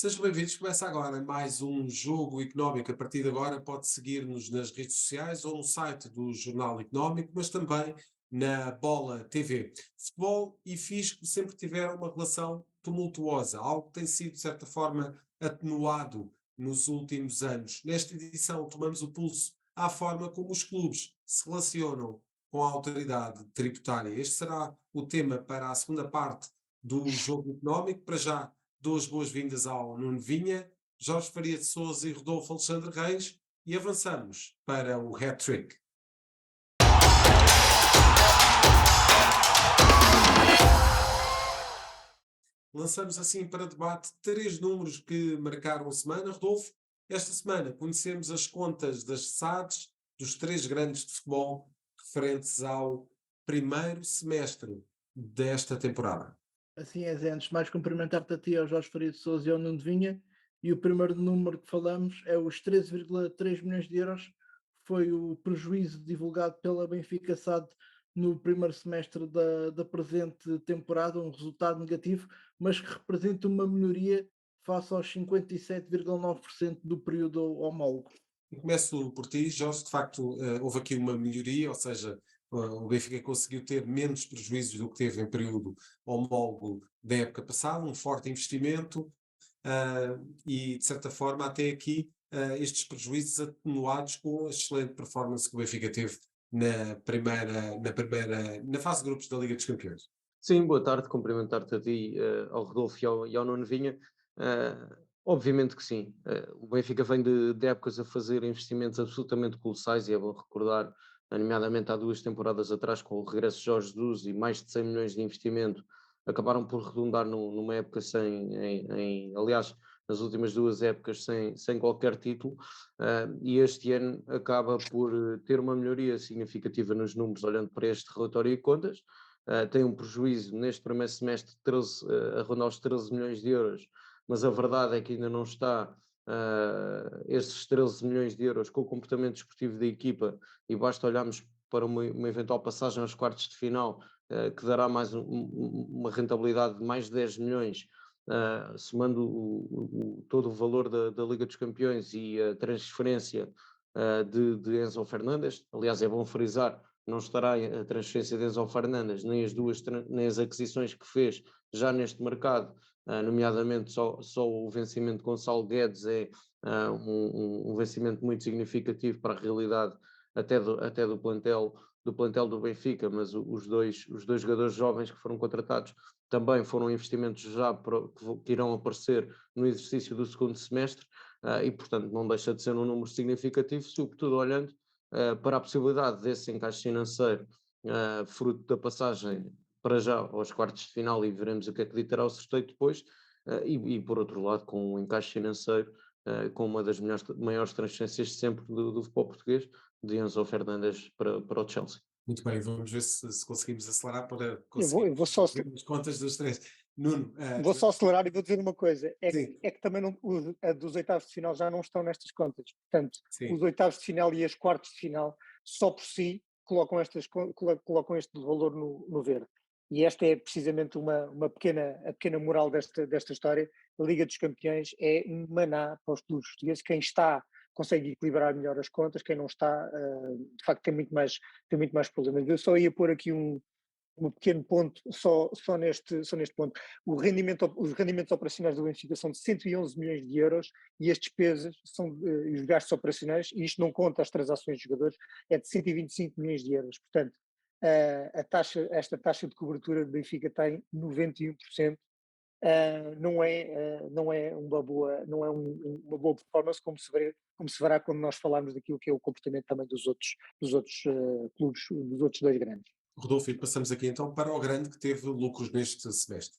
Sejam bem-vindos. Começa agora mais um Jogo Económico. A partir de agora pode seguir-nos nas redes sociais ou no site do Jornal Económico, mas também na Bola TV. Futebol e fisco sempre tiveram uma relação tumultuosa, algo que tem sido, de certa forma, atenuado nos últimos anos. Nesta edição, tomamos o pulso à forma como os clubes se relacionam com a autoridade tributária. Este será o tema para a segunda parte do Jogo Económico. Para já, dou as boas-vindas ao Nuno Vinha, Jorge Faria de Sousa e Rodolfo Alexandre Reis e avançamos para o hat-trick. Lançamos assim para debate três números que marcaram a semana. Rodolfo, esta semana conhecemos as contas das SADs dos três grandes de futebol referentes ao primeiro semestre desta temporada. Assim é, Zé, antes de mais cumprimentar-te a ti, ao Jorge Faria de Sousa e ao Nuno de Vinha, e o primeiro número que falamos é os 13,3 milhões de euros, foi o prejuízo divulgado pela Benfica SAD no primeiro semestre da presente temporada, um resultado negativo, mas que representa uma melhoria face aos 57,9% do período homólogo. E começo por ti, Jorge. De facto, houve aqui uma melhoria, ou seja, o Benfica conseguiu ter menos prejuízos do que teve em período homólogo da época passada, um forte investimento, e, de certa forma, até aqui, estes prejuízos atenuados com a excelente performance que o Benfica teve na fase de grupos da Liga dos Campeões. Sim, boa tarde, cumprimentar-te a ti, ao Rodolfo e ao Nuno Vinha. Obviamente que sim. O Benfica vem de épocas a fazer investimentos absolutamente colossais e é bom recordar, nomeadamente há 2 temporadas atrás, com o regresso de Jorge Jesus e mais de 100 milhões de investimento, acabaram por redundar numa época aliás, nas últimas 2 épocas sem qualquer título, e este ano acaba por ter uma melhoria significativa nos números, olhando para este relatório de contas. Tem um prejuízo neste primeiro semestre a rondar os 13 milhões de euros, mas a verdade é que ainda não está esses 13 milhões de euros com o comportamento desportivo da equipa, e basta olharmos para uma eventual passagem aos quartos de final, que dará mais uma rentabilidade de mais de 10 milhões, somando todo o valor da Liga dos Campeões e a transferência de Enzo Fernandes. Aliás, é bom frisar, não estará a transferência de Enzo Fernandes, nem as aquisições que fez já neste mercado, nomeadamente só o vencimento de Gonçalo Guedes é um vencimento muito significativo para a realidade até do plantel do Benfica, mas os dois jogadores jovens que foram contratados também foram investimentos já que irão aparecer no exercício do segundo semestre, e portanto não deixa de ser um número significativo, sobretudo olhando para a possibilidade desse encaixe financeiro, fruto da passagem para já aos quartos de final, e veremos o que é que ditará o sorteio depois, e por outro lado com um encaixe financeiro, com uma das maiores transferências de sempre do futebol português, de Enzo Fernandes para o Chelsea. Muito bem, vamos ver se conseguimos acelerar para Eu vou só, conseguir as contas dos três. Nuno, vou só acelerar e vou dizer uma coisa: sim, é que também a dos oitavos de final já não estão nestas contas. Portanto, sim. os oitavos de final e as quartos de final, só por si, colocam este valor no verde. E esta é precisamente a pequena moral desta história. A Liga dos Campeões é um maná para os clubes portugueses. Quem está consegue equilibrar melhor as contas, quem não está, de facto, tem muito mais problemas. Eu só ia pôr aqui um pequeno ponto, só neste ponto. Os rendimentos operacionais do Benfica são de 111 milhões de euros e as despesas os gastos operacionais, e isto não conta as transações de jogadores, é de 125 milhões de euros. Portanto, esta taxa de cobertura do Benfica tem 91%. Não é uma boa performance, como se verá quando nós falarmos daquilo que é o comportamento também dos outros clubes, dos outros dois grandes. Rodolfo, e passamos aqui então para o grande que teve lucros neste semestre.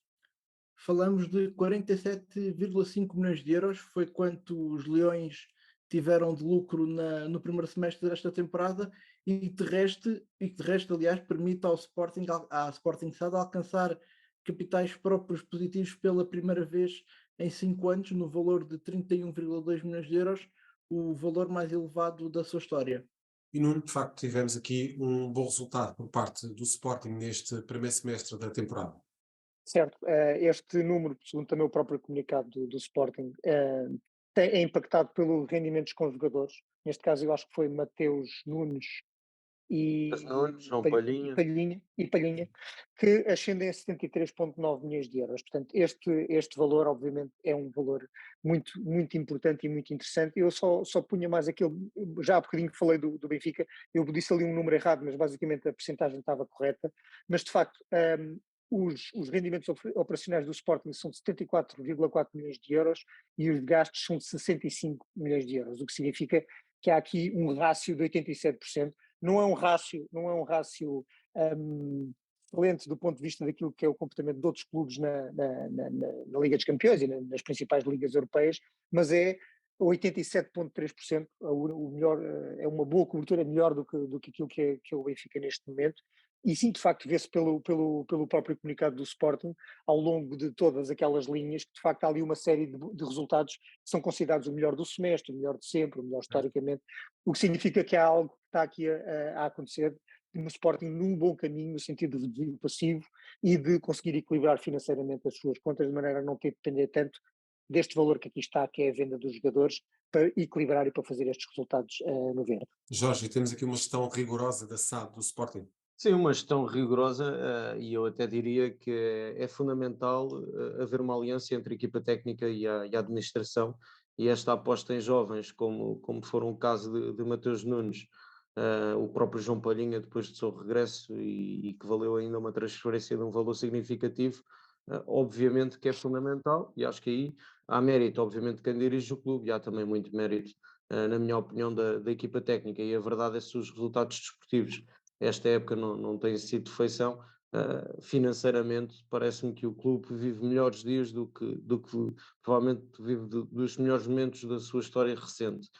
Falamos de 47,5 milhões de euros, foi quanto os Leões tiveram de lucro no primeiro semestre desta temporada, e de resto, aliás, permite à Sporting SAD alcançar capitais próprios positivos pela primeira vez em 5 anos, no valor de 31,2 milhões de euros, o valor mais elevado da sua história. E Nuno, de facto, tivemos aqui um bom resultado por parte do Sporting neste primeiro semestre da temporada. Certo, este número, segundo também o próprio comunicado do Sporting, é impactado pelo rendimento dos convogadores. Neste caso, eu acho que foi Mateus Nunes Mas Nunes, e João Palhinha. Palhinha, que ascendem a 73,9 milhões de euros. Portanto, este valor, obviamente, é um valor muito, muito importante e muito interessante. Eu só punha mais aquele, já há bocadinho que falei do Benfica, eu disse ali um número errado, mas basicamente a percentagem estava correta. Mas, de facto, os rendimentos operacionais do Sporting são de 74,4 milhões de euros e os gastos são de 65 milhões de euros, o que significa que há aqui um rácio de 87%. Não é um rácio excelente do ponto de vista daquilo que é o comportamento de outros clubes na Liga dos Campeões e nas principais ligas europeias, mas é 87,3%, o melhor, é uma boa cobertura, é melhor do que aquilo que é o Benfica neste momento. E sim, de facto, vê-se pelo próprio comunicado do Sporting, ao longo de todas aquelas linhas, que de facto há ali uma série de resultados que são considerados o melhor do semestre, o melhor de sempre, o melhor historicamente, o que significa que há algo que está aqui a acontecer no Sporting num bom caminho, no sentido de reduzir o passivo e de conseguir equilibrar financeiramente as suas contas, de maneira a não ter de depender tanto deste valor que aqui está, que é a venda dos jogadores, para equilibrar e para fazer estes resultados no verde. Jorge, temos aqui uma gestão rigorosa da SAD do Sporting. Sim, uma gestão rigorosa, e eu até diria que é fundamental haver uma aliança entre a equipa técnica e a administração, e esta aposta em jovens, como foram o caso de Mateus Nunes, o próprio João Palhinha depois do seu regresso e que valeu ainda uma transferência de um valor significativo, obviamente que é fundamental, e acho que aí há mérito, obviamente, de quem dirige o clube, e há também muito mérito, na minha opinião, da equipa técnica, e a verdade é que se os resultados desportivos esta época não tem sido de feição. Financeiramente, parece-me que o clube vive melhores dias do que provavelmente vive dos melhores momentos da sua história recente.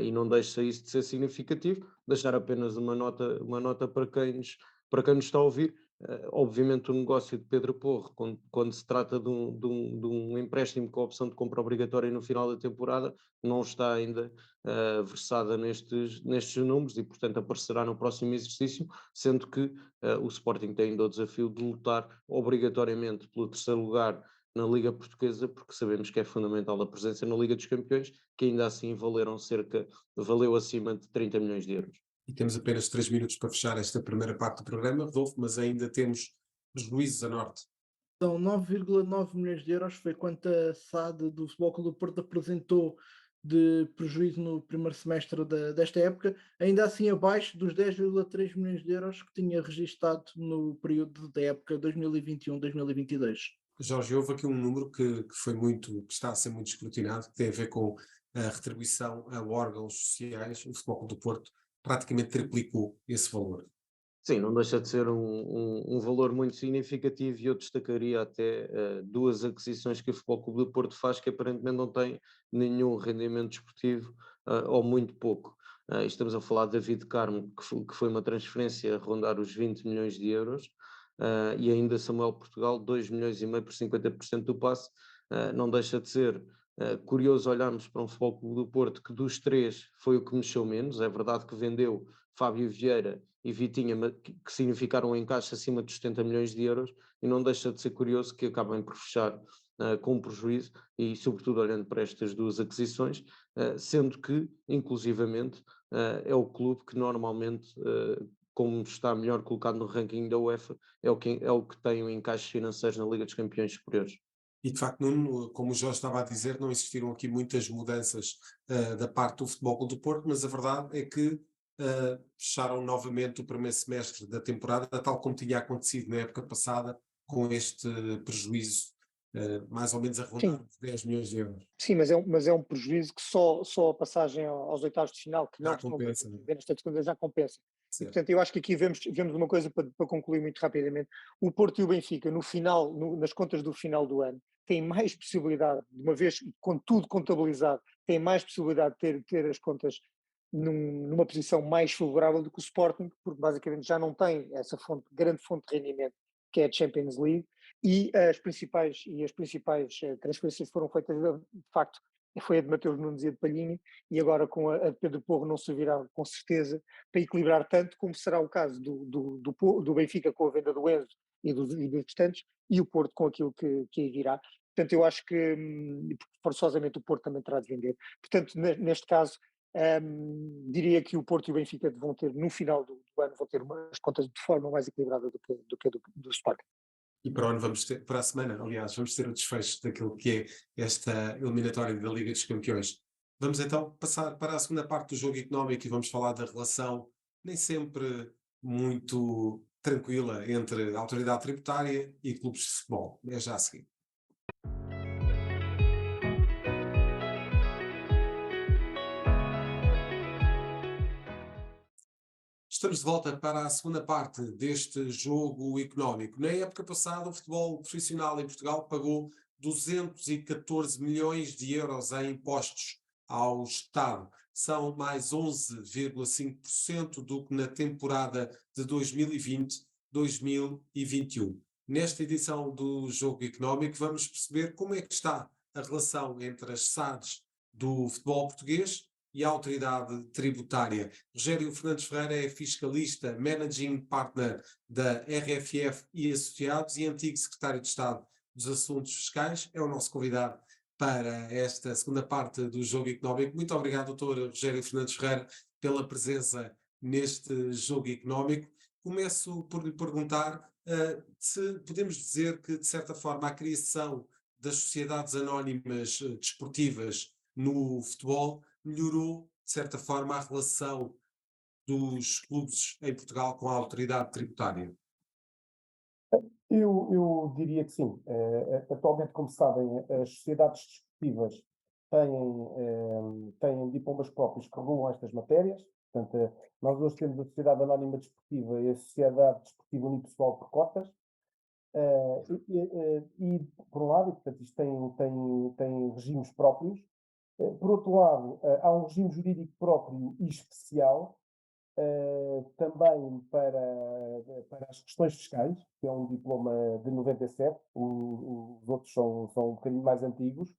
E não deixa isso de ser significativo. Deixar apenas uma nota para quem nos está a ouvir. Obviamente, o negócio de Pedro Porro, quando se trata de um empréstimo com a opção de compra obrigatória no final da temporada, não está ainda versada nestes números e, portanto, aparecerá no próximo exercício, sendo que o Sporting tem ainda o desafio de lutar obrigatoriamente pelo terceiro lugar na Liga Portuguesa, porque sabemos que é fundamental a presença na Liga dos Campeões, que ainda assim valeu acima de 30 milhões de euros. E temos apenas 3 minutos para fechar esta primeira parte do programa, Rodolfo, mas ainda temos prejuízos a norte. São 9,9 milhões de euros, foi quanto a SAD do Futebol Clube do Porto apresentou de prejuízo no primeiro semestre desta época, ainda assim abaixo dos 10,3 milhões de euros que tinha registado no período da época 2021-2022. Jorge, houve aqui um número que está a ser muito escrutinado, que tem a ver com a retribuição a órgãos sociais. O Futebol Clube do Porto praticamente triplicou esse valor. Sim, não deixa de ser um valor muito significativo, e eu destacaria até duas aquisições que o Futebol Clube do Porto faz que aparentemente não têm nenhum rendimento desportivo, ou muito pouco. Estamos a falar de David Carmo, que foi uma transferência a rondar os 20 milhões de euros, e ainda Samuel Portugal, 2 milhões e meio por 50% do passe. Não deixa de ser curioso olharmos para um Futebol Clube do Porto que dos três foi o que mexeu menos. É verdade que vendeu Fábio Vieira e Vitinha, que significaram um encaixe acima dos 70 milhões de euros, e não deixa de ser curioso que acabem por fechar com prejuízo, e sobretudo olhando para estas duas aquisições, sendo que, inclusivamente, é o clube que normalmente, como está melhor colocado no ranking da UEFA, é o que tem um encaixe financeiro na Liga dos Campeões superiores. E de facto, Nuno, como o Jorge estava a dizer, não existiram aqui muitas mudanças da parte do Futebol Clube do Porto, mas a verdade é que fecharam novamente o primeiro semestre da temporada, tal como tinha acontecido na época passada, com este prejuízo mais ou menos a rondar os 10 milhões de euros. Sim, mas é um prejuízo que só a passagem aos oitavos de final, que Já não estão compensa, não é? bem nesta segunda, já compensa. E, Certo. portanto, eu acho que aqui vemos uma coisa para concluir muito rapidamente. O Porto e o Benfica, no final, nas contas do final do ano, têm mais possibilidade, de uma vez com tudo contabilizado, têm mais possibilidade de ter as contas numa posição mais favorável do que o Sporting, porque basicamente já não tem essa grande fonte de rendimento que é a Champions League, e as principais transferências foram feitas, de facto, foi a de Mateus Nunes e a de Palhinha, e agora com a de Pedro Porro não servirá com certeza para equilibrar tanto como será o caso do Benfica com a venda do Enzo e dos distantes, e o Porto com aquilo que aí virá. Portanto, eu acho que forçosamente o Porto também terá de vender. Portanto, neste caso, diria que o Porto e o Benfica vão ter, no final do ano, vão ter as contas de forma mais equilibrada do que do Sporting. E para o ano vamos ter, para a semana, aliás, vamos ter o desfecho daquilo que é esta eliminatória da Liga dos Campeões. Vamos então passar para a segunda parte do jogo económico e vamos falar da relação nem sempre muito tranquila entre a autoridade tributária e clubes de futebol. É já a seguir. Estamos de volta para a segunda parte deste jogo económico. Na época passada, o futebol profissional em Portugal pagou 214 milhões de euros em impostos ao Estado. São mais 11,5% do que na temporada de 2020-2021. Nesta edição do Jogo Económico, vamos perceber como é que está a relação entre as SADs do futebol português e a autoridade tributária. Rogério Fernandes Ferreira é fiscalista, managing partner da RFF e Associados e antigo secretário de Estado dos Assuntos Fiscais. É o nosso convidado para esta segunda parte do Jogo Económico. Muito obrigado, doutor Rogério Fernandes Ferreira, pela presença neste Jogo Económico. Começo por lhe perguntar se podemos dizer que, de certa forma, a criação das sociedades anónimas desportivas no futebol melhorou, de certa forma, a relação dos clubes em Portugal com a autoridade tributária. Eu diria que sim. Atualmente, como sabem, as sociedades desportivas têm diplomas próprios que regulam estas matérias. Portanto, nós hoje temos a Sociedade Anónima Desportiva e a Sociedade Desportiva Unipessoal por cotas. Por um lado, portanto, isto tem regimes próprios. Por outro lado, há um regime jurídico próprio e especial, também para as questões fiscais, que é um diploma de 97, os outros são um bocadinho mais antigos,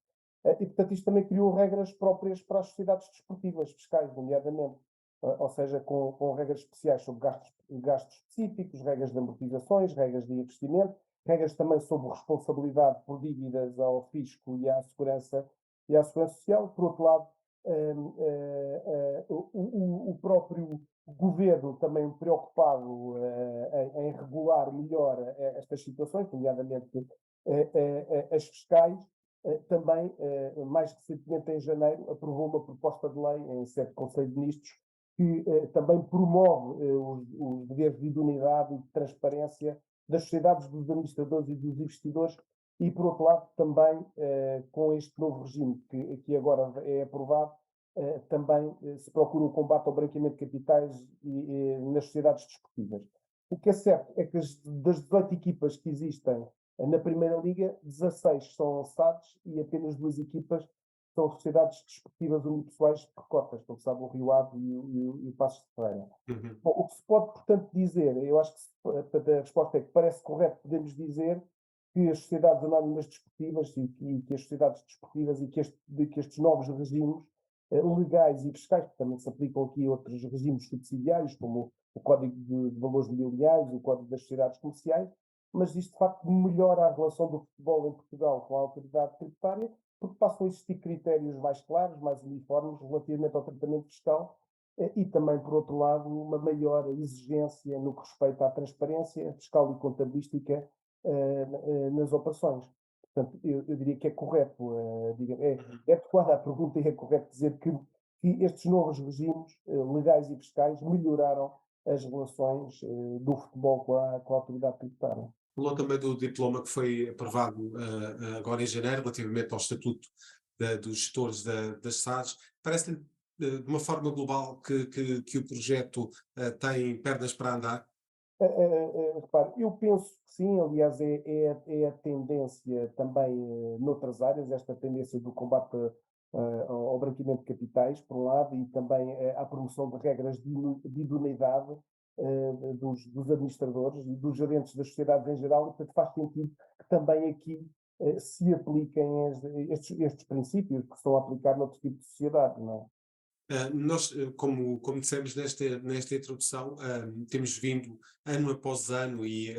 e portanto isto também criou regras próprias para as sociedades desportivas fiscais, nomeadamente, ou seja, com regras especiais sobre gastos específicos, regras de amortizações, regras de investimento, regras também sobre responsabilidade por dívidas ao fisco e à segurança social. Por outro lado, o próprio governo também preocupado em regular melhor estas situações, nomeadamente as fiscais, também, mais recentemente em janeiro, aprovou uma proposta de lei em sede de Conselho de Ministros que também promove os deveres de idoneidade e de transparência das sociedades, dos administradores e dos investidores, e, por outro lado, também com este novo regime que agora é aprovado, também se procura o combate ao branqueamento de capitais nas sociedades desportivas. O que é certo é que das 18 equipas que existem na Primeira Liga, 16 são SADs e apenas 2 equipas são sociedades desportivas unipessoais por cotas, como sabe, o Rio Ave e o Paços de Ferreira. Uhum. Bom, o que se pode, portanto, dizer, eu acho que a resposta é que parece correto, podemos dizer que as sociedades anónimas desportivas e que as sociedades desportivas e que estes novos regimes legais e fiscais, que também se aplicam aqui outros regimes subsidiários, como o Código de Valores Mobiliários, o Código das Sociedades Comerciais, mas isto de facto melhora a relação do futebol em Portugal com a autoridade tributária, porque passam a existir critérios mais claros, mais uniformes relativamente ao tratamento fiscal e também, por outro lado, uma maior exigência no que respeita à transparência fiscal e contabilística nas operações. Portanto, eu diria que é correto, é adequada a pergunta e é correto dizer que estes novos regimes legais e fiscais melhoraram as relações do futebol com a autoridade tributária. Falou também do diploma que foi aprovado agora em janeiro, relativamente ao estatuto dos gestores das SADs. Parece-lhe, de uma forma global, que o projeto tem pernas para andar? Repare, eu penso que sim, aliás, é a tendência também noutras áreas, esta tendência do combate ao branqueamento de capitais, por um lado, e também à promoção de regras de idoneidade dos administradores e dos gerentes das sociedades em geral, e portanto faz sentido que também aqui se apliquem estes princípios que se estão a aplicar noutro tipo de sociedade, não é? Nós, como dissemos nesta introdução, temos vindo ano após ano e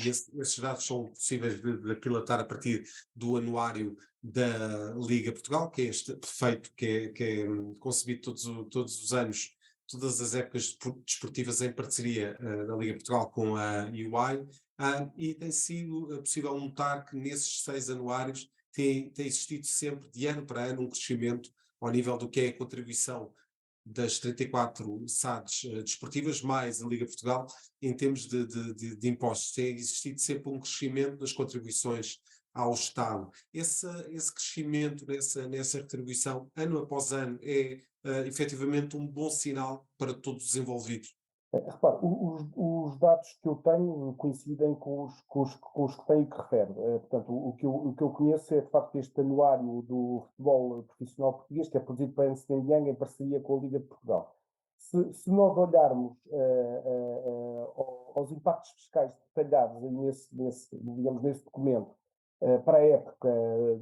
esses dados são possíveis de aquilatar a partir do anuário da Liga Portugal, que é este feito, que é concebido todos os anos, todas as épocas desportivas em parceria da Liga Portugal com a UI, e tem sido possível notar que nesses 6 anuários tem existido sempre, de ano para ano, um crescimento ao nível do que é a contribuição das 34 SADs desportivas, mais a Liga Portugal, em termos de impostos. Tem existido sempre um crescimento nas contribuições ao Estado. Esse crescimento nessa retribuição, ano após ano, é efetivamente um bom sinal para todos os envolvidos. Repare, os dados que eu tenho coincidem com os que tenho que refere. Portanto, o que eu conheço é, de facto, este anuário do futebol profissional português, que é produzido pela Ernst Young em parceria com a Liga de Portugal. Se nós olharmos aos impactos fiscais detalhados nesse documento, para a época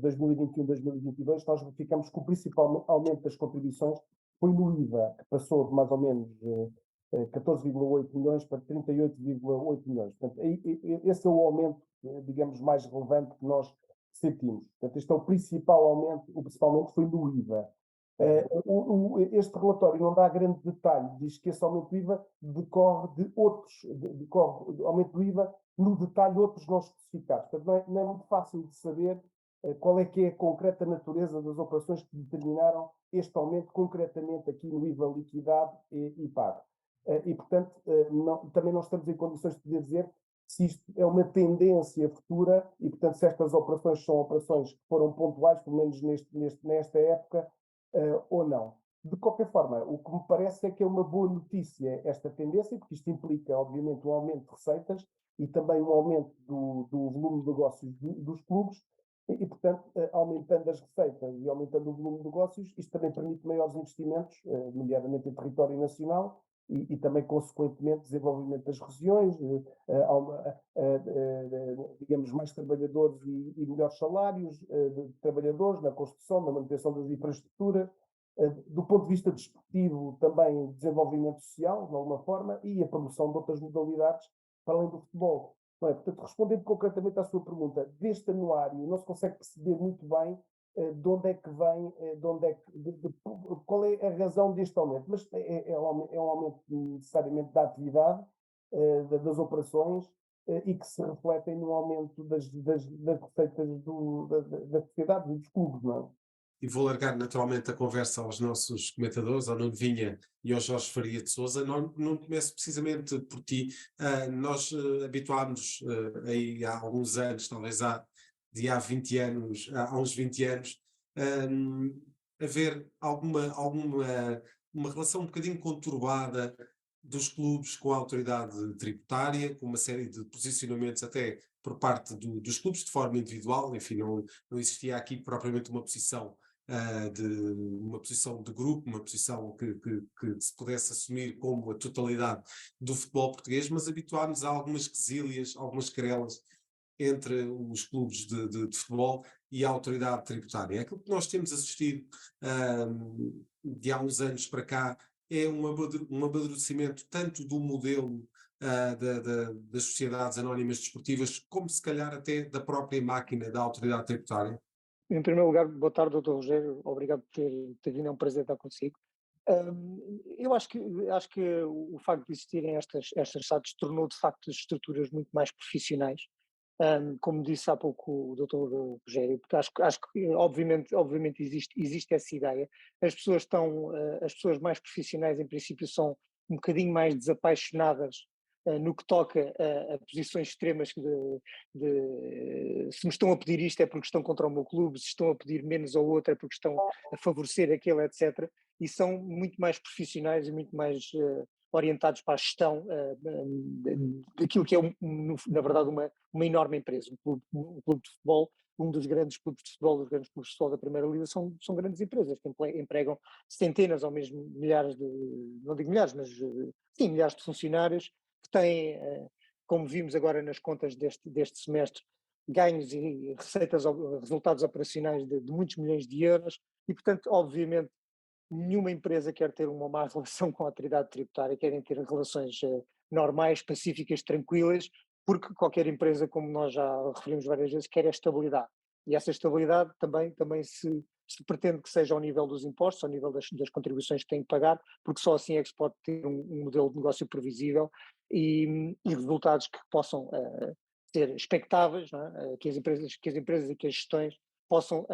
2021-2022, nós verificamos que o principal aumento das contribuições foi no IVA, que passou de mais ou menos 14,8 milhões para 38,8 milhões. Portanto, esse é o aumento, digamos, mais relevante que nós sentimos. Portanto, este é o principal aumento foi no IVA. Este relatório não dá grande detalhe, diz que esse aumento do IVA decorre de outros, aumento do IVA no detalhe outros não especificados. Portanto, não é muito fácil de saber qual é que é a concreta natureza das operações que determinaram este aumento concretamente aqui no IVA liquidado e pago. E, portanto, também não estamos em condições de poder dizer se isto é uma tendência futura e, portanto, se estas operações são operações que foram pontuais, pelo menos nesta época, ou não. De qualquer forma, o que me parece é que é uma boa notícia esta tendência, porque isto implica, obviamente, um aumento de receitas e também um aumento do volume de negócios dos clubes, e, portanto, aumentando as receitas e aumentando o volume de negócios, isto também permite maiores investimentos, nomeadamente em território nacional, e também, consequentemente, desenvolvimento das regiões, digamos, mais trabalhadores e melhores salários de trabalhadores na construção, na manutenção das infraestruturas, do ponto de vista desportivo, também desenvolvimento social, de alguma forma, e a promoção de outras modalidades para além do futebol. Não é? Portanto, respondendo concretamente à sua pergunta, deste anuário não se consegue perceber muito bem de onde é que vem, qual é a razão deste aumento, mas é um aumento necessariamente da atividade, das operações, e que se refletem no aumento das receitas da sociedade e dos clubes, não é? E vou largar naturalmente a conversa aos nossos comentadores, ao Nuno Vinha e ao Jorge Faria de Sousa. Não começo precisamente por ti. Nós habituámos aí há alguns anos, talvez há 20 anos, há uns 20 anos, a ver uma relação um bocadinho conturbada dos clubes com a autoridade tributária, com uma série de posicionamentos até por parte dos clubes de forma individual. Enfim, não existia aqui propriamente uma posição de grupo, uma posição que se pudesse assumir como a totalidade do futebol português, mas habituámos a algumas quesílias, algumas querelas entre os clubes de futebol e a autoridade tributária. Aquilo que nós temos assistido de há uns anos para cá é um amadurecimento tanto do modelo das sociedades anónimas desportivas, como se calhar até da própria máquina da autoridade tributária. Em primeiro lugar, boa tarde, Dr. Rogério, obrigado por ter vindo, é um prazer estar consigo. Eu acho que o facto de existirem estas SADs tornou de facto as estruturas muito mais profissionais, como disse há pouco o Dr. Rogério, porque acho que obviamente existe essa ideia. As pessoas mais profissionais em princípio são um bocadinho mais desapaixonadas no que toca a posições extremas se me estão a pedir isto é porque estão contra o meu clube, se estão a pedir menos ao outro é porque estão a favorecer aquele, etc. E são muito mais profissionais e muito mais orientados para a gestão daquilo que é, na verdade, uma enorme empresa. Um clube de futebol, um dos grandes clubes de futebol, dos grandes clubes de futebol da Primeira Liga são grandes empresas que empregam centenas ou mesmo milhares não digo milhares, mas sim, milhares de funcionários que têm, como vimos agora nas contas deste semestre, ganhos e receitas, resultados operacionais de muitos milhões de euros e, portanto, obviamente, nenhuma empresa quer ter uma má relação com a autoridade tributária, querem ter relações normais, pacíficas, tranquilas, porque qualquer empresa, como nós já referimos várias vezes, quer a estabilidade. E essa estabilidade também se pretende que seja ao nível dos impostos, ao nível das contribuições que tem que pagar, porque só assim é que se pode ter um modelo de negócio previsível e resultados que possam ser expectáveis, não é? Que as empresas e que as gestões possam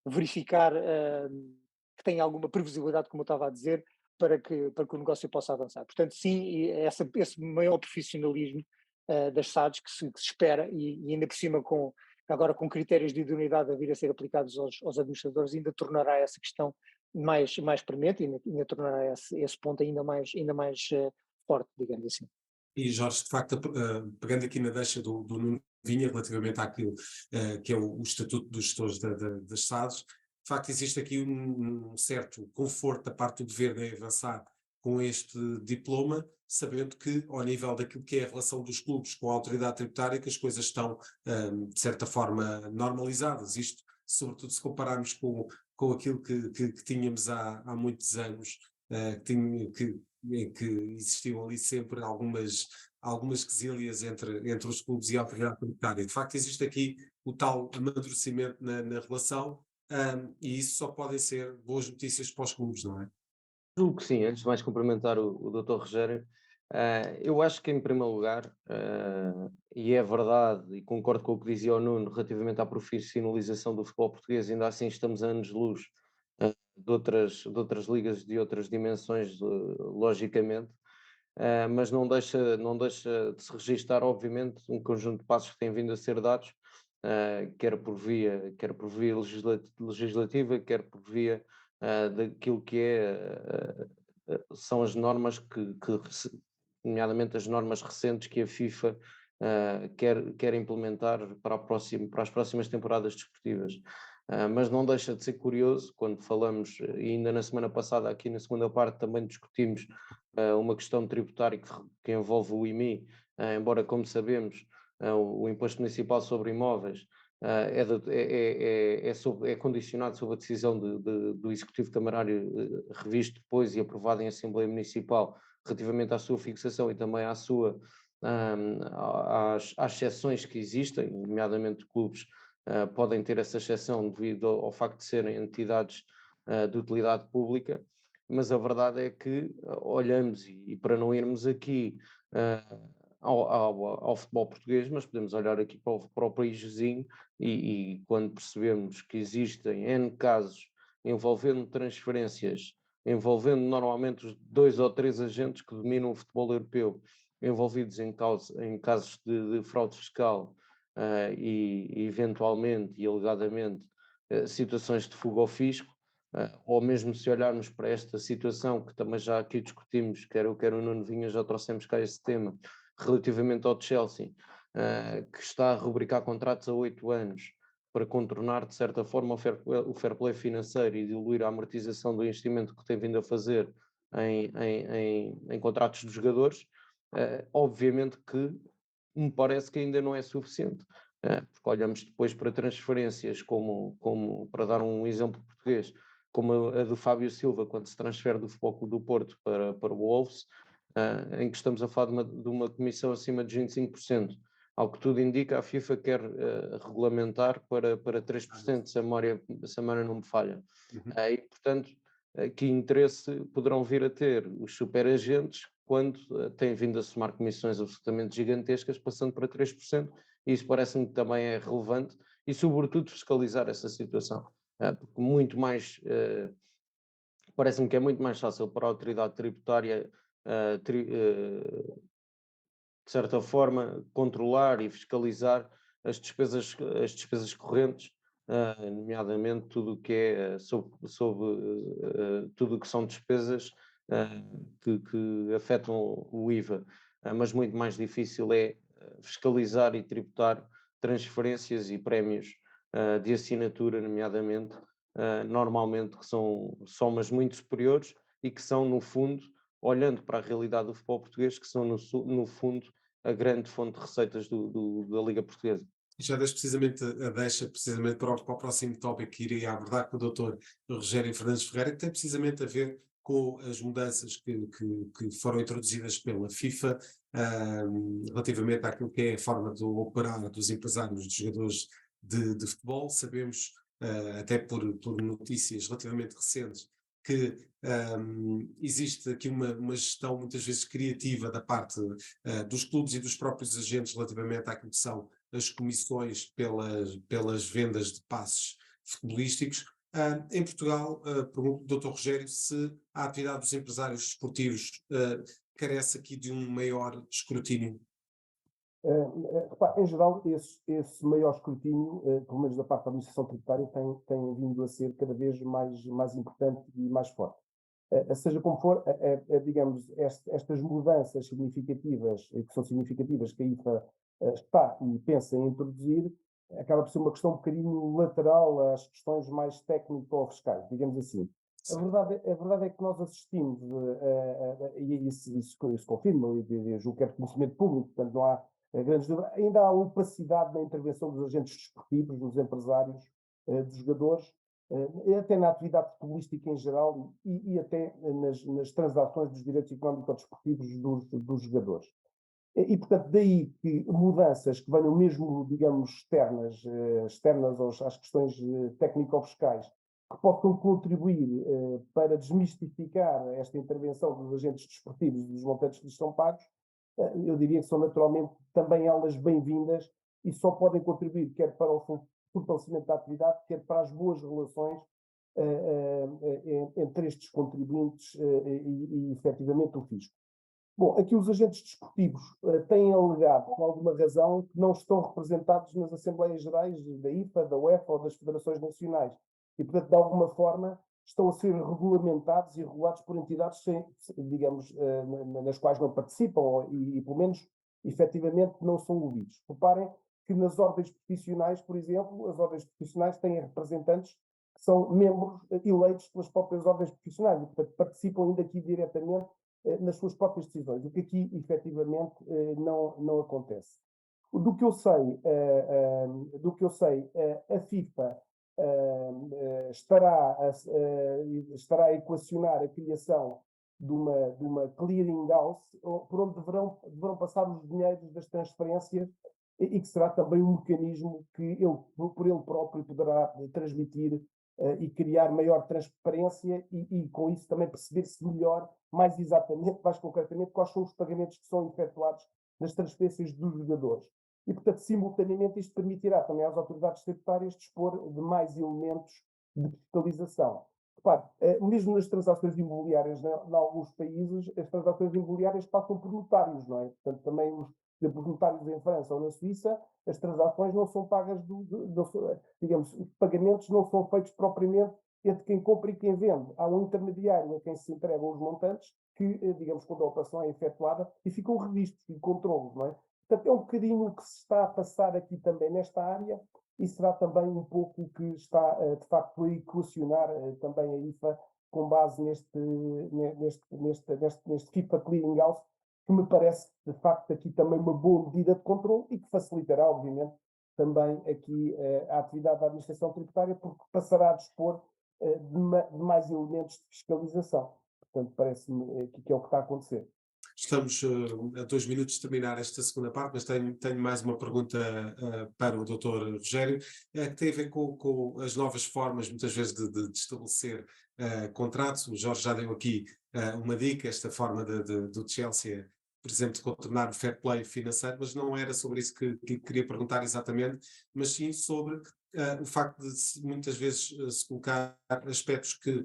verificar que tenha alguma previsibilidade, como eu estava a dizer, para que o negócio possa avançar. Portanto, sim, esse maior profissionalismo das SADs que se espera, e ainda por cima agora com critérios de idoneidade a vir a ser aplicados aos administradores, ainda tornará essa questão mais premente, ainda tornará esse ponto ainda mais forte, digamos assim. E Jorge, de facto, pegando aqui na deixa do Nuno Vinha relativamente àquilo que é o estatuto dos gestores das SADs, de facto existe aqui um certo conforto da parte do governo em avançar com este diploma, sabendo que ao nível daquilo que é a relação dos clubes com a autoridade tributária, que as coisas estão de certa forma normalizadas. Isto, sobretudo se compararmos com aquilo que tínhamos há muitos anos, em que existiam ali sempre algumas quesílias entre os clubes e a autoridade tributária. De facto, existe aqui o tal amadurecimento na relação, e isso só podem ser boas notícias para os clubes, não é? Julgo que sim, antes de mais cumprimentar o Dr. Rogério, eu acho que em primeiro lugar, e é verdade, e concordo com o que dizia o Nuno relativamente à profissionalização do futebol português, ainda assim estamos a anos-luz de outras ligas de outras dimensões, logicamente, mas não deixa de se registar, obviamente, um conjunto de passos que têm vindo a ser dados, quer por via legislativa, quer por via daquilo que são as normas nomeadamente as normas recentes que a FIFA quer implementar para as próximas temporadas desportivas. Mas não deixa de ser curioso quando falamos, e ainda na semana passada, aqui na segunda parte, também discutimos uma questão tributária que envolve o IMI, embora, como sabemos, o Imposto Municipal sobre Imóveis é condicionado sob a decisão do Executivo Camarário, revisto depois e aprovado em Assembleia Municipal, relativamente à sua fixação e também às exceções que existem, nomeadamente clubes podem ter essa exceção devido ao facto de serem entidades de utilidade pública, mas a verdade é que olhamos, e para não irmos aqui ao futebol português, mas podemos olhar aqui para o país vizinho e quando percebemos que existem N casos envolvendo transferências, envolvendo normalmente os 2 ou 3 agentes que dominam o futebol europeu, envolvidos em casos de fraude fiscal e eventualmente e alegadamente situações de fuga ao fisco, ou mesmo se olharmos para esta situação que também já aqui discutimos, quer o Nuno Vinha, já trouxemos cá esse tema, relativamente ao Chelsea, que está a rubricar contratos a 8 anos para contornar, de certa forma, o fair play financeiro e diluir a amortização do investimento que tem vindo a fazer em contratos dos jogadores, obviamente que me parece que ainda não é suficiente. Porque olhamos depois para transferências, como para dar um exemplo português, como a do Fábio Silva, quando se transfere do Futebol Clube do Porto para o Wolves, em que estamos a falar de uma comissão acima de 25%. Ao que tudo indica, a FIFA quer regulamentar para 3%, se a memória não me falha. Uhum. E, portanto, que interesse poderão vir a ter os superagentes quando têm vindo a somar comissões absolutamente gigantescas, passando para 3%, e isso parece-me que também é relevante, e sobretudo fiscalizar essa situação. Porque parece-me que é muito mais fácil para a autoridade tributária de certa forma, controlar e fiscalizar as despesas correntes, nomeadamente tudo o que é tudo o que são despesas que afetam o IVA, mas muito mais difícil é fiscalizar e tributar transferências e prémios de assinatura, nomeadamente, normalmente que são somas muito superiores e que são, no fundo, olhando para a realidade do futebol português, que são, no fundo, a grande fonte de receitas da Liga Portuguesa. Já deixo precisamente a deixa precisamente para o próximo tópico que irei abordar com o Dr. Rogério Fernandes Ferreira, que tem precisamente a ver com as mudanças que foram introduzidas pela FIFA, relativamente àquilo que é a forma de operar dos empresários, dos jogadores de futebol. Sabemos, até por notícias relativamente recentes, que existe aqui uma gestão muitas vezes criativa da parte dos clubes e dos próprios agentes relativamente àquilo que são as comissões pelas vendas de passes futebolísticos. Em Portugal, pergunto ao Dr. Rogério se a atividade dos empresários desportivos carece aqui de um maior escrutínio. Repare, em geral, esse maior escrutínio, pelo menos da parte da administração tributária, tem vindo a ser cada vez mais importante e mais forte. Seja como for, digamos, estas mudanças significativas, que são significativas, que a IFA está e pensa em introduzir, acaba por ser uma questão um bocadinho lateral às questões mais técnico-fiscais, digamos assim. A verdade é que nós assistimos, e isso confirma, e julgo que é de conhecimento público, portanto não há grandes dúvidas, ainda há opacidade na intervenção dos agentes desportivos, dos empresários, dos jogadores, até na atividade futebolística em geral e até nas transações dos direitos económico-desportivos dos jogadores. E, portanto, daí que mudanças que venham mesmo, digamos, externas às questões técnico-fiscais, que possam contribuir para desmistificar esta intervenção dos agentes desportivos e dos montantes que lhes são pagos, eu diria que são naturalmente também elas bem-vindas e só podem contribuir quer para o fortalecimento da atividade, quer para as boas relações entre estes contribuintes e efetivamente o fisco. Bom, aqui os agentes desportivos têm alegado, com alguma razão, que não estão representados nas Assembleias Gerais da IFA, da UEFA ou das Federações Nacionais. E, portanto, de alguma forma, estão a ser regulamentados e regulados por entidades, digamos, nas quais não participam e, pelo menos, efetivamente, não são ouvidos. Reparem que nas ordens profissionais, por exemplo, as ordens profissionais têm representantes que são membros eleitos pelas próprias ordens profissionais e, portanto, participam ainda aqui diretamente nas suas próprias decisões, o que aqui efetivamente não acontece. Do que eu sei, a FIFA estará a equacionar a criação de uma clearing house por onde deverão passar os dinheiros das transferências e que será também um mecanismo que ele, por ele próprio, poderá transmitir e criar maior transparência e com isso também perceber-se melhor, mais exatamente, mais concretamente, quais são os pagamentos que são efetuados nas transferências dos jogadores. E, portanto, simultaneamente, isto permitirá também às autoridades tributárias dispor de mais elementos de fiscalização. Repare, mesmo nas transações imobiliárias, em alguns países, as transações imobiliárias passam por notários, não é? Portanto, também os notários em França ou na Suíça, as transações não são pagas, digamos, os pagamentos não são feitos propriamente entre quem compra e quem vende. Há um intermediário a quem se entregam os montantes que, digamos, quando a operação é efetuada, e ficam registros e controlos, não é? Portanto, é um bocadinho o que se está a passar aqui também nesta área e será também um pouco o que está, de facto, a equacionar também a IFA com base neste FIFA Clearing House, que me parece, de facto, aqui também uma boa medida de controle e que facilitará, obviamente, também aqui a atividade da administração tributária, porque passará a dispor de mais elementos de fiscalização. Portanto, parece-me que é o que está a acontecer. Estamos a 2 minutos de terminar esta segunda parte, mas tenho mais uma pergunta para o Dr. Rogério, que tem a ver com as novas formas, muitas vezes, de estabelecer contratos. O Jorge já deu aqui uma dica, esta forma do Chelsea, por exemplo, de contornar o fair play financeiro, mas não era sobre isso que queria perguntar exatamente, mas sim sobre o facto de muitas vezes se colocar aspectos que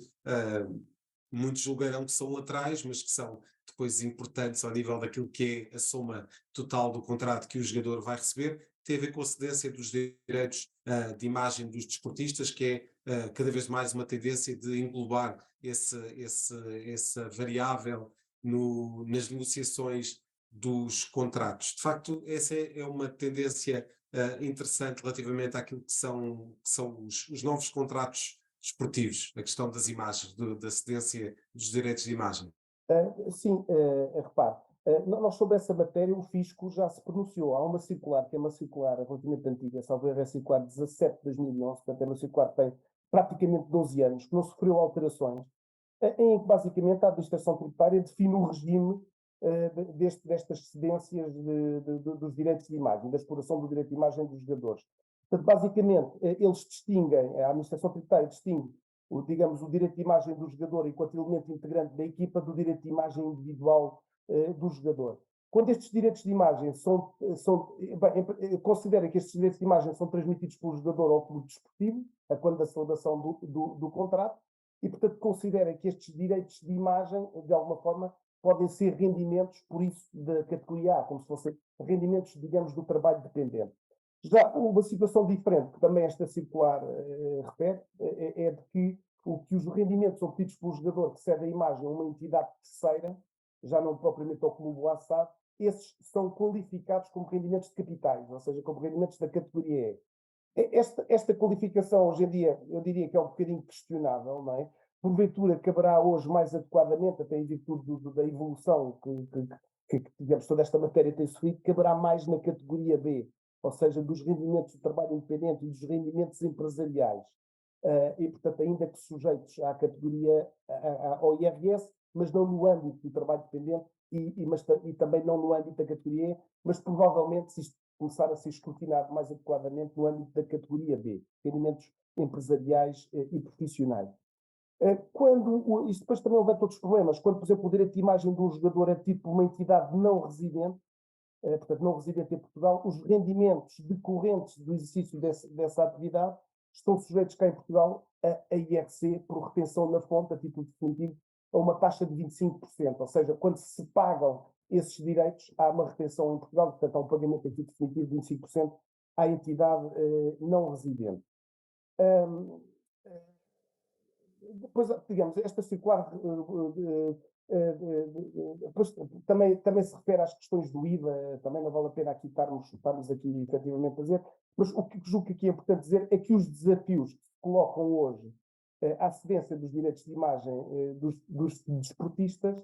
muitos julgarão que são laterais, mas que são depois importantes ao nível daquilo que é a soma total do contrato que o jogador vai receber, tem a ver com a cedência dos direitos de imagem dos desportistas, que é cada vez mais uma tendência de englobar essa variável nas negociações dos contratos. De facto, essa é uma tendência interessante relativamente àquilo que são os novos contratos desportivos, a questão das imagens, da cedência dos direitos de imagem. Sim, repare, Nós sobre essa matéria, o Fisco já se pronunciou. Há uma circular, que é uma circular relativamente antiga, salvo erro, é a circular 17 de 2011, portanto é uma circular que tem praticamente 12 anos, que não sofreu alterações, em que basicamente a administração tributária define o regime destas cedências dos direitos de imagem, da exploração do direito de imagem dos jogadores. Portanto, basicamente, eles distinguem, a administração tributária distingue, digamos, o direito de imagem do jogador enquanto elemento integrante da equipa do direito de imagem individual do jogador. Quando estes direitos de imagem considera que estes direitos de imagem são transmitidos pelo jogador ao clube desportivo, a quando da saudação do contrato, e, portanto, considera que estes direitos de imagem, de alguma forma, podem ser rendimentos, por isso, da categoria A, como se fossem rendimentos, digamos, do trabalho dependente. Já uma situação diferente, que também esta circular refere, é de que os rendimentos obtidos pelo jogador que cede a imagem a uma entidade terceira, já não propriamente ao clube ou à SAD, esses são qualificados como rendimentos de capitais, ou seja, como rendimentos da categoria E. Esta qualificação, hoje em dia, eu diria que é um bocadinho questionável, não é? Porventura, caberá hoje mais adequadamente, até em virtude da evolução que, digamos, toda esta matéria tem sofrido, caberá mais na categoria B, ou seja, dos rendimentos do trabalho independente e dos rendimentos empresariais. E, portanto, ainda que sujeitos à categoria, ao IRS, mas não no âmbito do trabalho dependente e também não no âmbito da categoria E, mas provavelmente, se isto começar a ser escrutinado mais adequadamente no âmbito da categoria B, rendimentos empresariais e profissionais. Isto depois também levanta outros problemas. Quando, por exemplo, o direito de imagem de um jogador é tido por uma entidade não residente, portanto, não residente em Portugal, os rendimentos decorrentes do exercício dessa atividade estão sujeitos cá em Portugal a IRC por retenção na fonte, a título definitivo, a uma taxa de 25%. Ou seja, quando se pagam esses direitos, há uma retenção em Portugal, portanto, há um pagamento a título definitivo de 25% à entidade não residente. Depois, digamos, esta circular depois, também se refere às questões do IVA, também não vale a pena aqui estarmos aqui efetivamente a dizer, mas o que julgo que aqui é importante dizer é que os desafios que se colocam hoje à cedência dos direitos de imagem dos desportistas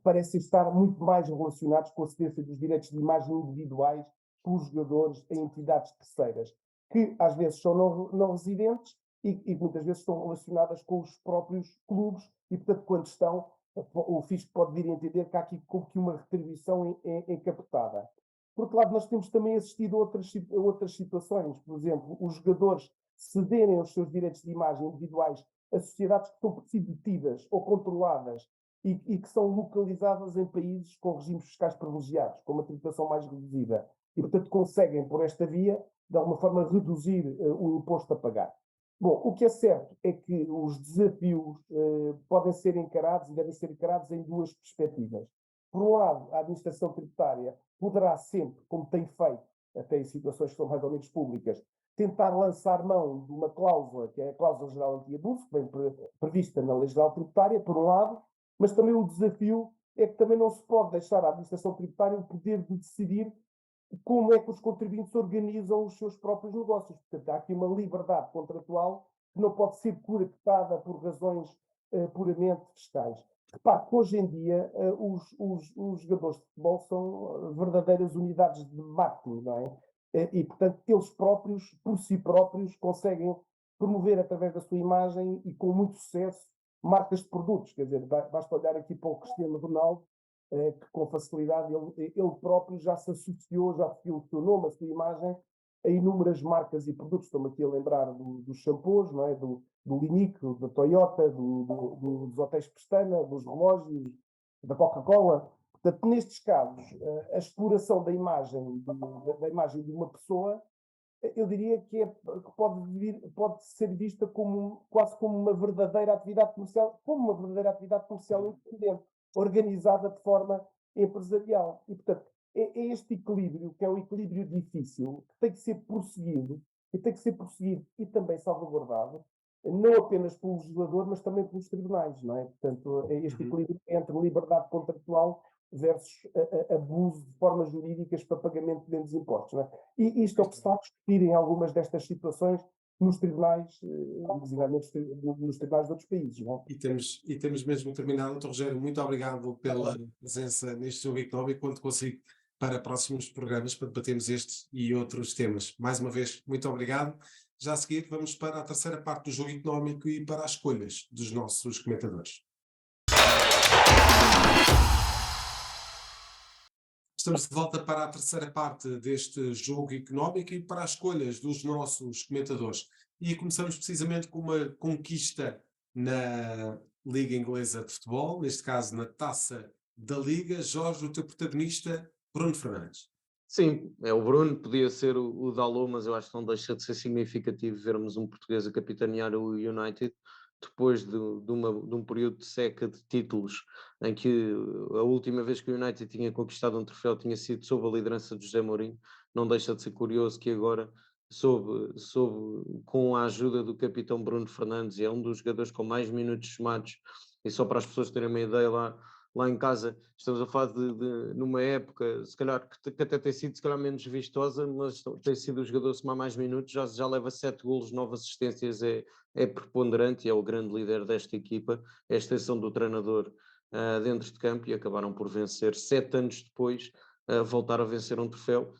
parecem estar muito mais relacionados com a cedência dos direitos de imagem individuais pelos jogadores em entidades terceiras, que às vezes são não residentes e muitas vezes estão relacionadas com os próprios clubes e, portanto, quando estão, o Fisco pode vir a entender que há aqui como que uma retribuição encapotada. Por outro lado, nós temos também assistido a outras situações, por exemplo, os jogadores cederem os seus direitos de imagem individuais a sociedades que estão por si detidas ou controladas e que são localizadas em países com regimes fiscais privilegiados, com uma tributação mais reduzida, e, portanto, conseguem, por esta via, de alguma forma, reduzir o imposto a pagar. Bom, o que é certo é que os desafios podem ser encarados e devem ser encarados em duas perspectivas. Por um lado, a administração tributária poderá sempre, como tem feito, até em situações que são mais ou menos públicas, tentar lançar mão de uma cláusula, que é a cláusula geral anti-abuso, que vem prevista na Lei Geral Tributária, por um lado, mas também o desafio é que também não se pode deixar à administração tributária o poder de decidir como é que os contribuintes organizam os seus próprios negócios. Portanto, há aqui uma liberdade contratual que não pode ser coartada por razões puramente fiscais. Repare que hoje em dia os jogadores de futebol são verdadeiras unidades de marketing, não é? E, portanto, eles próprios, por si próprios, conseguem promover através da sua imagem e com muito sucesso marcas de produtos. Quer dizer, basta olhar aqui para o Cristiano Ronaldo, que com facilidade ele próprio já se associou, já associou o seu nome, a sua imagem, a inúmeras marcas e produtos. Estou-me aqui a lembrar dos shampoos, não é? do Linique, da Toyota, dos hotéis Pestana, dos relógios, da Coca-Cola. Portanto, nestes casos, a exploração da imagem de uma pessoa, eu diria que pode ser vista quase como uma verdadeira atividade comercial, independente, organizada de forma empresarial. E, portanto, é este equilíbrio, que é um equilíbrio difícil, que tem que ser prosseguido, e também salvaguardado, não apenas pelo legislador, mas também pelos tribunais, não é? Portanto, é este equilíbrio entre liberdade contratual versus abuso de formas jurídicas para pagamento de impostos. Não é? E isto é o que se está a discutir em algumas destas situações nos tribunais, designadamente nos tribunais de outros países. Não é? E temos mesmo terminado. Dr. Rogério, muito obrigado pela presença neste Jogo Económico. Quando consigo para próximos programas para debatermos estes e outros temas. Mais uma vez, muito obrigado. Já a seguir, vamos para a terceira parte do Jogo Económico e para as escolhas dos nossos comentadores. Estamos de volta para a terceira parte deste Jogo Económico e para as escolhas dos nossos comentadores. E começamos precisamente com uma conquista na Liga Inglesa de Futebol, neste caso na Taça da Liga. Jorge, o teu protagonista, Bruno Fernandes. Sim, é o Bruno, podia ser o Dalot, mas eu acho que não deixa de ser significativo vermos um português a capitanear o United depois de um período de seca de títulos, em que a última vez que o United tinha conquistado um troféu tinha sido sob a liderança de José Mourinho. Não deixa de ser curioso que agora, com a ajuda do capitão Bruno Fernandes, é um dos jogadores com mais minutos somados, e só para as pessoas terem uma ideia lá em casa, estamos a falar de numa época, se calhar, que até tem sido se calhar menos vistosa, mas tem sido o jogador a somar mais minutos, já leva 7 golos, 9 assistências, é preponderante e é o grande líder desta equipa, é a extensão do treinador dentro de campo, e acabaram por vencer 7 anos depois, voltar a vencer um troféu,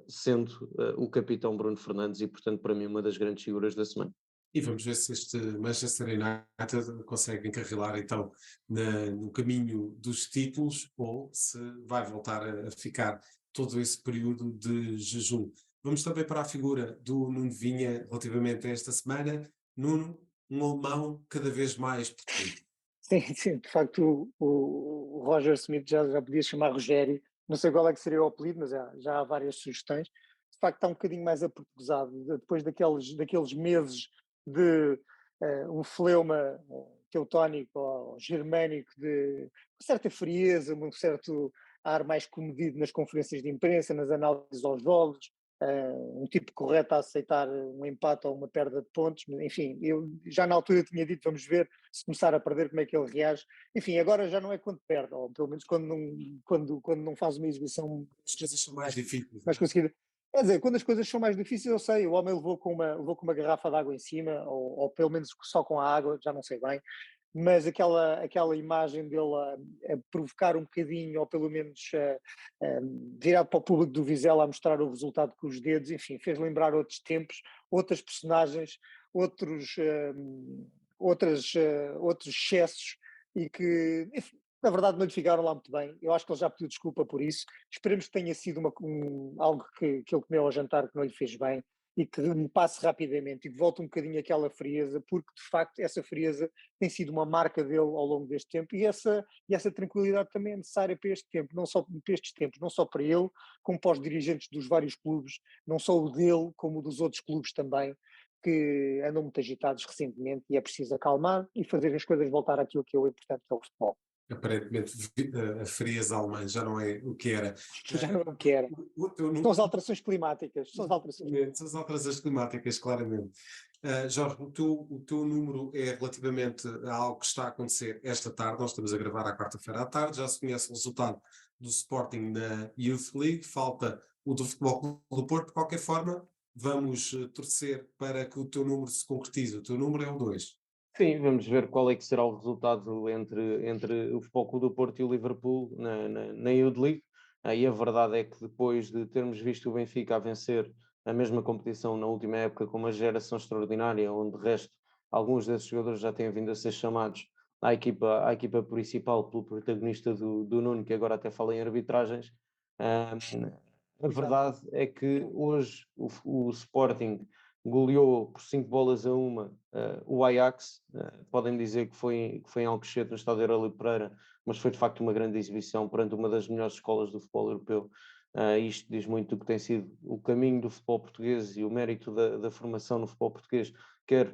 sendo o capitão Bruno Fernandes, e portanto para mim uma das grandes figuras da semana. E vamos ver se este Manchester United consegue encarrilar então no caminho dos títulos ou se vai voltar a ficar todo esse período de jejum. Vamos também para a figura do Nuno Vinha relativamente a esta semana. Nuno, um alemão cada vez mais português. Sim, de facto o Roger Smith já podia chamar Rogério, não sei qual é que seria o apelido, mas já há várias sugestões. De facto está um bocadinho mais aportuguesado, depois daqueles meses de um fleuma teutónico ou germânico, de uma certa frieza, um certo ar mais comedido nas conferências de imprensa, nas análises aos jogos, um tipo correto a aceitar um empate ou uma perda de pontos. Enfim, eu já na altura tinha dito, vamos ver se começar a perder como é que ele reage. Enfim, agora já não é quando perde, ou pelo menos quando não faz uma exibição. As coisas são mais difíceis. Mais conseguida. Quer dizer, quando as coisas são mais difíceis, eu sei, o homem levou com uma garrafa de água em cima, ou pelo menos só com a água, já não sei bem, mas aquela imagem dele a provocar um bocadinho, ou pelo menos virado para o público do Vizela a mostrar o resultado com os dedos, enfim, fez lembrar outros tempos, outras personagens, outros excessos, e que, enfim, na verdade não lhe ficaram lá muito bem. Eu acho que ele já pediu desculpa por isso. Esperemos que tenha sido algo que ele comeu ao jantar que não lhe fez bem, e que me passe rapidamente e que volte um bocadinho aquela frieza, porque de facto essa frieza tem sido uma marca dele ao longo deste tempo, e essa tranquilidade também é necessária para este tempo, não só para estes tempos, não só para ele, como para os dirigentes dos vários clubes, não só o dele, como o dos outros clubes também, que andam muito agitados recentemente, e é preciso acalmar e fazer as coisas voltar àquilo que é o importante, que é o futebol. Aparentemente a frieza alemã já não é o que era. Já não é o que era. São as alterações climáticas. São as alterações climáticas, claramente. Jorge, o teu número é relativamente a algo que está a acontecer esta tarde. Nós estamos a gravar à quarta-feira à tarde. Já se conhece o resultado do Sporting na Youth League. Falta o do Futebol Clube do Porto. De qualquer forma, vamos torcer para que o teu número se concretize. O teu número é o 2. Sim, vamos ver qual é que será o resultado entre o Futebol Clube do Porto e o Liverpool na Youth League. E a verdade é que depois de termos visto o Benfica a vencer a mesma competição na última época com uma geração extraordinária, onde de resto alguns desses jogadores já têm vindo a ser chamados à equipa principal pelo protagonista do Nuno, que agora até fala em arbitragens, a verdade é que hoje o Sporting goleou por 5-1 o Ajax. Podem dizer que foi em Alcochete, no estádio Aurélio Pereira, mas foi de facto uma grande exibição perante uma das melhores escolas do futebol europeu. Isto diz muito do que tem sido o caminho do futebol português e o mérito da formação no futebol português, quer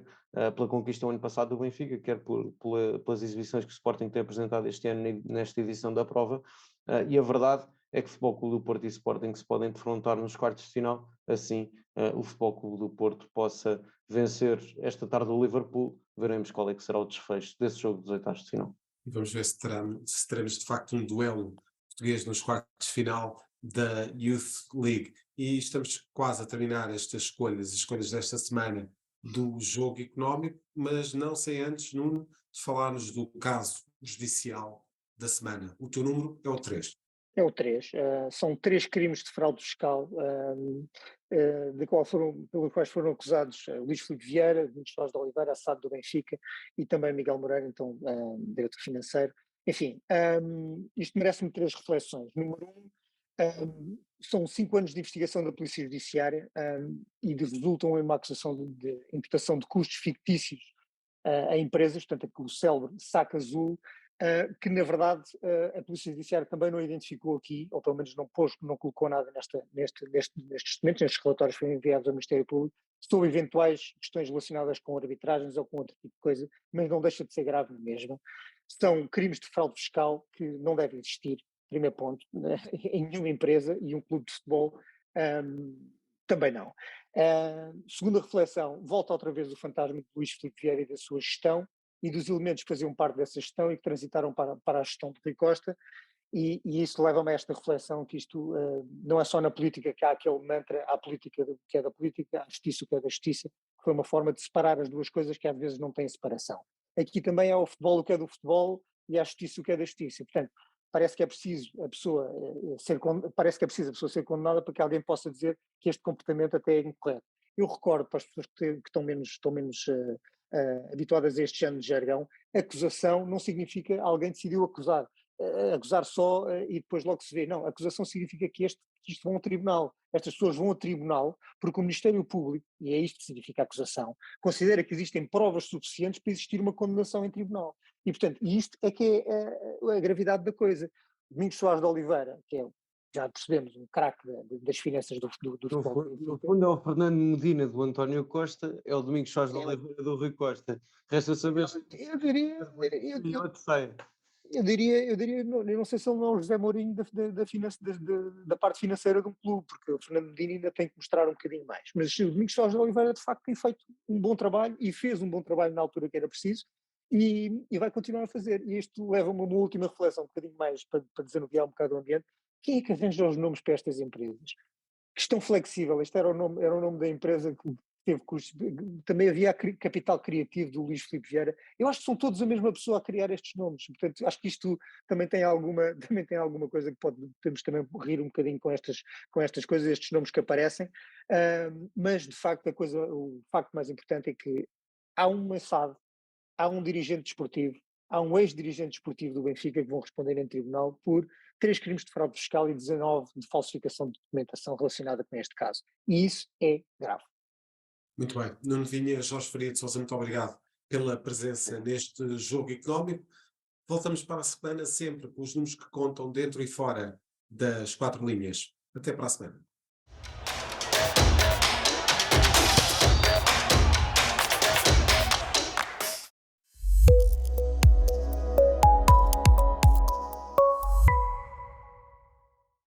pela conquista do ano passado do Benfica, quer pelas exibições que o Sporting tem apresentado este ano nesta edição da prova. E a verdade é que o Futebol Clube do Porto e o Sporting se podem defrontar nos quartos de final, assim o Futebol Clube do Porto possa vencer esta tarde o Liverpool. Veremos qual é que será o desfecho desse jogo dos oitavos de final. E vamos ver se teremos de facto um duelo português nos quartos de final da Youth League. E estamos quase a terminar estas escolhas, as escolhas desta semana do jogo económico, mas não sem antes, Nuno, de falarmos do caso judicial da semana. O teu número é o 3. É o 3. São 3 crimes de fraude fiscal, pelos quais foram acusados Luís Filipe Vieira, Domingos Soares de Oliveira, Assado do Benfica e também Miguel Moreira, então diretor financeiro. Enfim, isto merece-me 3 reflexões. Número 1, são 5 anos de investigação da Polícia Judiciária e resultam em uma acusação de imputação de custos fictícios a empresas, portanto, o célebre saco azul, que na verdade a Polícia Judiciária também não identificou aqui, ou pelo menos não colocou nada nestes documentos, nestes relatórios que foram enviados ao Ministério Público, sobre eventuais questões relacionadas com arbitragens ou com outro tipo de coisa, mas não deixa de ser grave mesmo. São crimes de fraude fiscal que não devem existir, primeiro ponto, né, em nenhuma empresa, e um clube de futebol também não. Segunda reflexão, volta outra vez o fantasma de Luís Filipe Vieira e da sua gestão, e dos elementos que faziam parte dessa gestão e que transitaram para a gestão de Rui Costa, e isso leva-me a esta reflexão que isto não é só na política que há aquele mantra, há a política que é da política, há a justiça que é da justiça, que foi uma forma de separar as duas coisas que às vezes não têm separação. Aqui também há o futebol o que é do futebol e há a justiça o que é da justiça. Portanto, parece que é preciso a pessoa ser condenada para que alguém possa dizer que este comportamento até é incorreto. Eu recordo para as pessoas que estão menos habituadas a este género de jargão, acusação não significa alguém decidiu acusar só e depois logo se vê. Não, acusação significa que isto vão ao tribunal. Estas pessoas vão ao tribunal porque o Ministério Público, e é isto que significa acusação, considera que existem provas suficientes para existir uma condenação em tribunal. E, portanto, isto é que é a gravidade da coisa. Domingos Soares de Oliveira, que é, já percebemos, um craque das finanças do futebol. No fundo é o Fernando Medina do António Costa, é o Domingos Soares de Oliveira do Rui Costa. Resta saber se Eu diria, eu não sei se ele não é o José Mourinho da parte financeira de um clube, porque o Fernando Medina ainda tem que mostrar um bocadinho mais. Mas o Domingos Soares de Oliveira, de facto, tem feito um bom trabalho e fez um bom trabalho na altura que era preciso e vai continuar a fazer. E isto leva-me a uma última reflexão, um bocadinho mais para desanuviar um bocado o ambiente. Quem é que arranja os nomes para estas empresas? Questão flexível, este era o nome da empresa que teve custos. Também havia capital criativo do Luís Filipe Vieira. Eu acho que são todos a mesma pessoa a criar estes nomes. Portanto, acho que isto também tem alguma coisa que podemos também rir um bocadinho com estas coisas, estes nomes que aparecem. Mas, de facto, o facto mais importante é que há uma SAD, há um dirigente desportivo, há um ex-dirigente desportivo do Benfica que vão responder em tribunal por 3 crimes de fraude fiscal e 19 de falsificação de documentação relacionada com este caso. E isso é grave. Muito bem. Nuno Vinha, Jorge Faria de Sousa, muito obrigado pela presença neste jogo económico. Voltamos para a semana sempre com os números que contam dentro e fora das 4 linhas. Até para a semana.